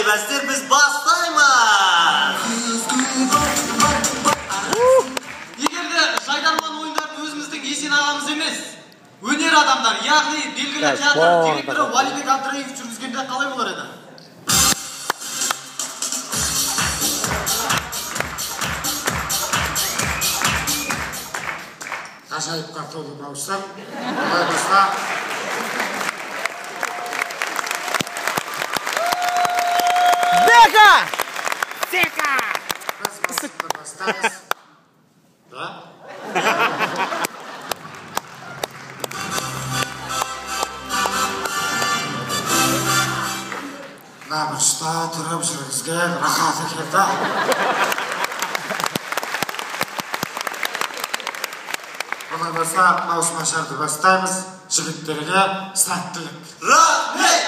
бәстер, біз бастаймыз! Егерде жайдарман ойындарын өзіміздің Есен ағамыз емес, өнер адамдар, яғни белгілі театр директоры Валибек Абдраимов жүргізгенде қалай болар еді? Ғажайыпқа толы дауыстар. Олай баста. Бека! Сека! Біз бастаймыз. Да? Набыршта тұрып жүргізген рахаты келді. Олай баста маусымашарды бастаймыз. Жігіттерге сәттілік. Рахмет!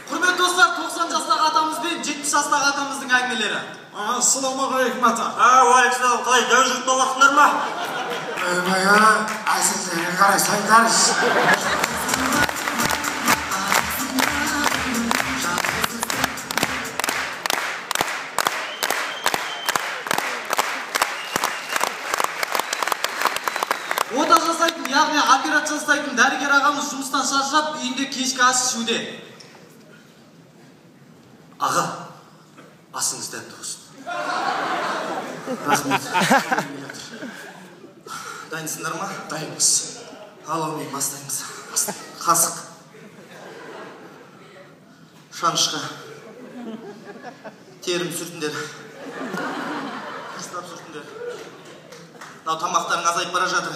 Құрметті достар, 90 жастағы атамыз бен 70 жастағы атамыздың әңгімелері. Ассалаумағалейкум ата. Уалейкум, қалай дәу жұрт боласыңдар ма? Өмайы, әсілдерге қарасаңдар. Ота жасайтын, яғни операция жасайтын дәрігер ағамыз жұмыстан шаршап, үйінде кешкі ас ішуде. Аға, асыңыз дәмді болсын. Рахмет. Дайынсыңдар ма? Дайынбыз. Ал онымен бастаймыз. Қасық. Шанышқа. Терім сүртіндер. Ұстап сүртіндер. Мынау тамақтарың азайып бара жатыр.